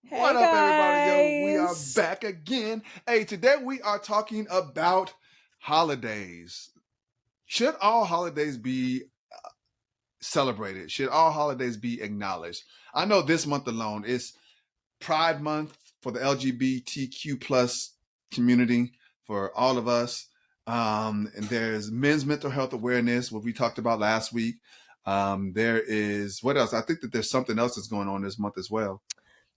What Hey up, everybody? Yo, we are guys. back again. Hey, today we are talking about holidays. Should all holidays be celebrated? Should all holidays be acknowledged? I know this month alone is Pride Month for the LGBTQ plus community for all of us. And there's Men's Mental Health Awareness, what we talked about last week. There is what else? I think that there's something else that's going on this month as well.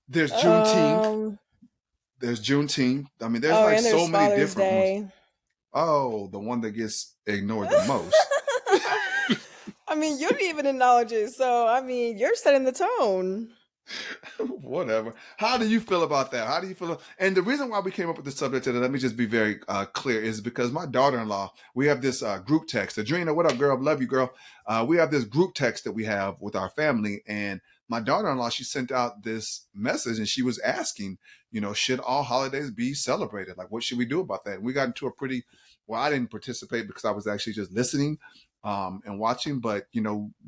There's Juneteenth. Um, There's Juneteenth. I mean, there's oh, like and so there's many Father's different ones. Day. Oh, the one that gets ignored the most. I mean, you didn't even acknowledge it, so I mean, you're setting the tone. Whatever. How do you feel about that? How do you feel? And the reason why we came up with the subject today, let me just be very clear, is because my daughter-in-law, we have this group text. Adrena, what up, girl? Love you, girl. We have this group text that we have with our family, and my daughter-in-law, she sent out this message, and she was asking, should all holidays be celebrated? Like, what should we do about that? And we got into a pretty, well, I didn't participate because I was actually just listening and watching, but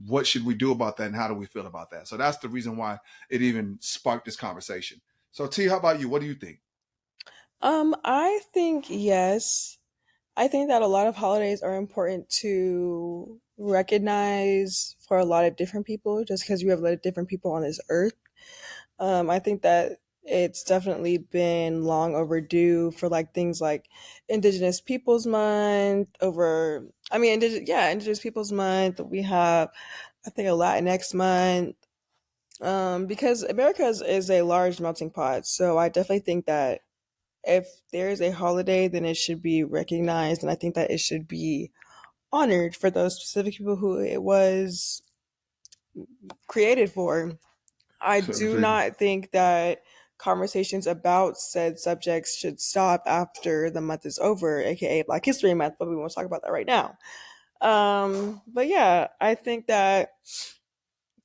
what should we do about that, and how do we feel about that? So that's the reason why it even sparked this conversation. So T, how about you? What do you think? I think yes. I think that a lot of holidays are important to recognize for a lot of different people, just because you have a lot of different people on this earth. I think that it's definitely been long overdue for like things like Indigenous Peoples Month Indigenous Peoples Month. We have, I think, a Latinx month. Because America is a large melting pot. So I definitely think that if there is a holiday, then it should be recognized. And I think that it should be honored for those specific people who it was created for. I do not think that conversations about said subjects should stop after the month is over, aka Black History Month, but we won't talk about that right now. But yeah, I think that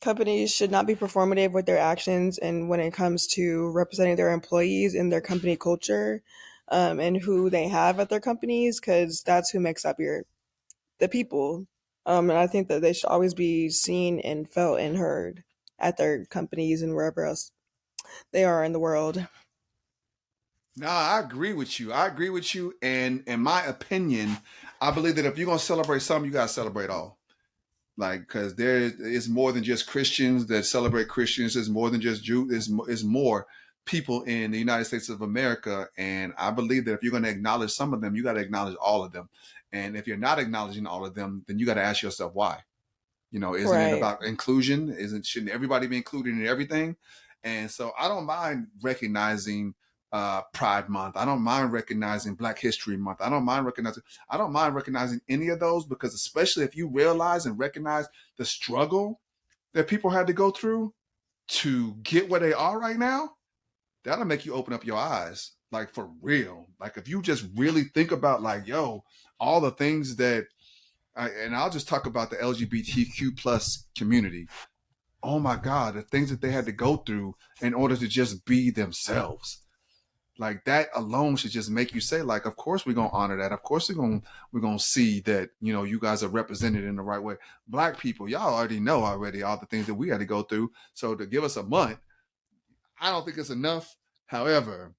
companies should not be performative with their actions and when it comes to representing their employees in their company culture, and who they have at their companies, because that's who makes up the people. And I think that they should always be seen and felt and heard at their companies and wherever else they are in the world. No, I agree with you. I agree with you. And in my opinion, I believe that if you're gonna celebrate something, you gotta celebrate all. Like, because there is more than just Christians that celebrate Christians. There's more than just Jews. There's more people in the United States of America, and I believe that if you're going to acknowledge some of them, you got to acknowledge all of them. And if you're not acknowledging all of them, then you got to ask yourself why. Isn't it Right. about inclusion? Shouldn't everybody be included in everything? And so I don't mind recognizing Pride Month. I don't mind recognizing Black History Month. I don't mind recognizing any of those, because especially if you realize and recognize the struggle that people had to go through to get where they are right now, that'll make you open up your eyes, like, for real. Like, if you just really think about, like, yo, all the things that and I'll just talk about the LGBTQ plus community. Oh my God, the things that they had to go through in order to just be themselves. Like, that alone should just make you say, like, of course we're gonna honor that. Of course we're gonna see that, you guys are represented in the right way. Black people, y'all already know already all the things that we had to go through. So to give us a month, I don't think it's enough. However,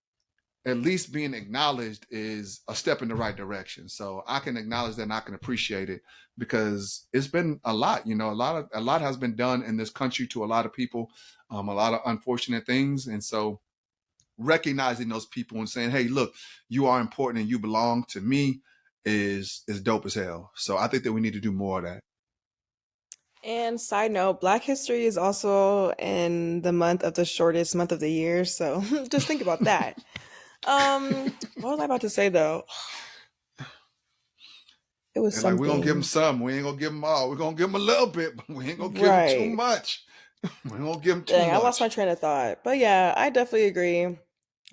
at least being acknowledged is a step in the right direction. So I can acknowledge that and I can appreciate it, because it's been a lot. A lot has been done in this country to a lot of people, a lot of unfortunate things, and so recognizing those people and saying, "Hey, look, you are important and you belong to me," is dope as hell. So I think that we need to do more of that. And side note, Black History is also in the month of the shortest month of the year, so just think about that. What was I about to say though? It was And like, we're gonna give them something. some. We ain't gonna give them all. We're gonna give them a little bit, but we ain't gonna give them too Right. much. We ain't gonna give them too Dang, I lost my much. train of thought. But yeah, I definitely agree.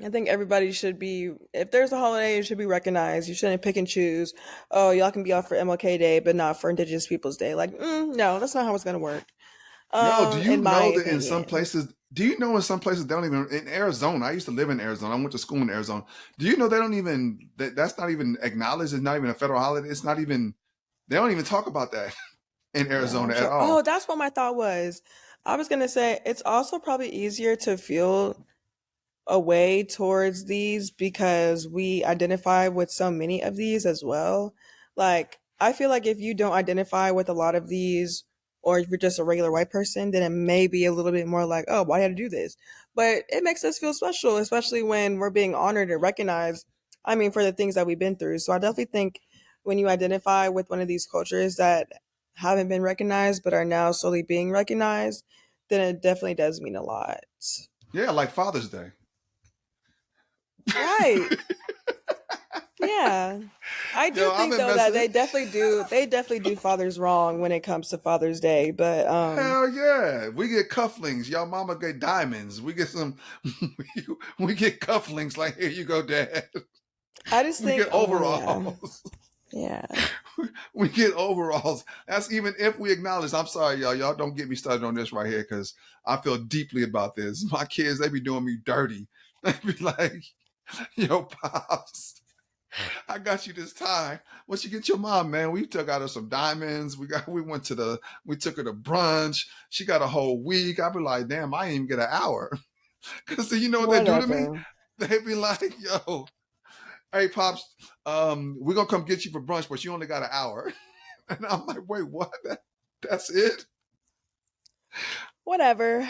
I think everybody should be, if there's a holiday, it should be recognized. You shouldn't pick and choose. Oh, y'all can be off for MLK Day, but not for Indigenous Peoples Day. Like, no, that's not how it's going to work. Yo, do you In my know that in some opinion. places, do you know in some places they don't even, in Arizona, I used to live in Arizona. I went to school in Arizona. Do you know they don't even, that's not even acknowledged? It's not even a federal holiday. It's not even, they don't even talk about that in Yeah, I'm Arizona at sure. Oh, all. that's what my thought was. I was going to say it's also probably easier to feel away towards these because we identify with so many of these as well. Like, I feel like if you don't identify with a lot of these, or if you're just a regular white person, then it may be a little bit more like, oh, why had to do this? But it makes us feel special, especially when we're being honored and recognized. I mean, for the things that we've been through. So I definitely think when you identify with one of these cultures that haven't been recognized but are now slowly being recognized, then it definitely does mean a lot. Yeah, like Father's Day. Right. Yeah. I do Yo, I've think been though that messing. they definitely do fathers wrong when it comes to Father's Day. But Hell yeah. We get cufflinks. Y'all mama get diamonds. We get some we get cufflinks like, here you go, Dad. I just We think get yeah. overalls. Yeah. We get overalls. That's even if we acknowledge. I'm sorry, y'all. Y'all don't get me started on this right here because I feel deeply about this. My kids, they be doing me dirty. They be like, yo, Pops, I got you this tie. What you get your mom, man? We took out her some diamonds. We took her to brunch. She got a whole week. I be like, damn, I didn't even get an hour. Cause you know what they do to me? Whatever. They be like, yo, hey Pops, we're gonna come get you for brunch, but you only got an hour. And I'm like, wait, what? That's it? Whatever.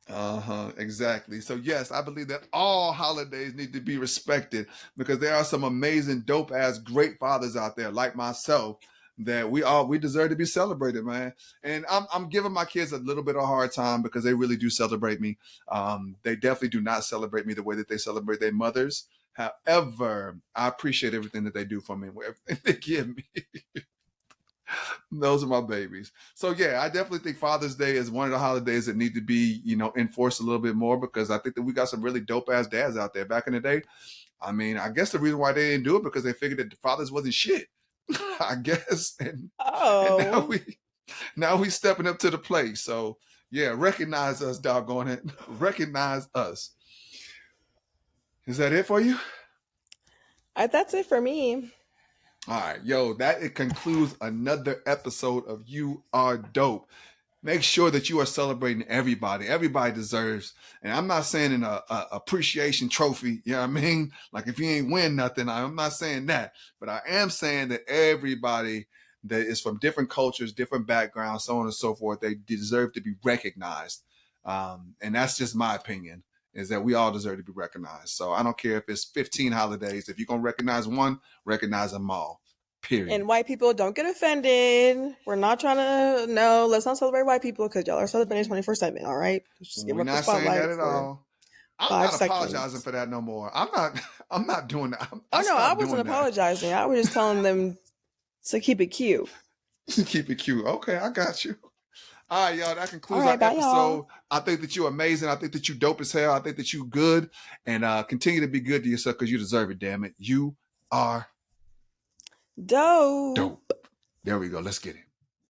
Uh-huh, exactly. So yes, I believe that all holidays need to be respected because there are some amazing, dope ass, great fathers out there like myself that we deserve to be celebrated, man. And I'm giving my kids a little bit of a hard time because they really do celebrate me. They definitely do not celebrate me the way that they celebrate their mothers. However, I appreciate everything that they do for me, everything they give me. Those are my babies. So yeah, I definitely think Father's Day is one of the holidays that need to be, enforced a little bit more because I think that we got some really dope ass dads out there. Back in the day, I mean, I guess the reason why they didn't do it because they figured that the fathers wasn't shit. I guess, and Oh. now we stepping up to the plate. So yeah, recognize us, doggone it. Recognize us. Is that it for you? That's it for me. All right, yo, that it concludes another episode of You Are Dope. Make sure that you are celebrating everybody. Everybody deserves. And I'm not saying in a appreciation trophy, you know what I mean? Like if you ain't win nothing, I'm not saying that. But I am saying that everybody that is from different cultures, different backgrounds, so on and so forth, they deserve to be recognized. And that's just my opinion, is that we all deserve to be recognized. So I don't care if it's 15 holidays. If you're going to recognize one, recognize them all. Period. And white people, don't get offended. We're not trying to, no, let's not celebrate white people because y'all are celebrating 24/7. All right. Let's just give We're up the not saying that spotlight at for all. I'm five not apologizing seconds. for that no more. I'm not. I'm not doing that. I Oh, no, I stopped wasn't doing that. apologizing. I was just telling them to keep it cute. Keep it cute. Okay, I got you. All right, y'all. That All concludes our right. Bye, y'all. episode. I think that you're amazing. I think that you dope as hell. I think that you good, and continue to be good to yourself because you deserve it. Damn it, you are Dope. dope. There we go. Let's get it.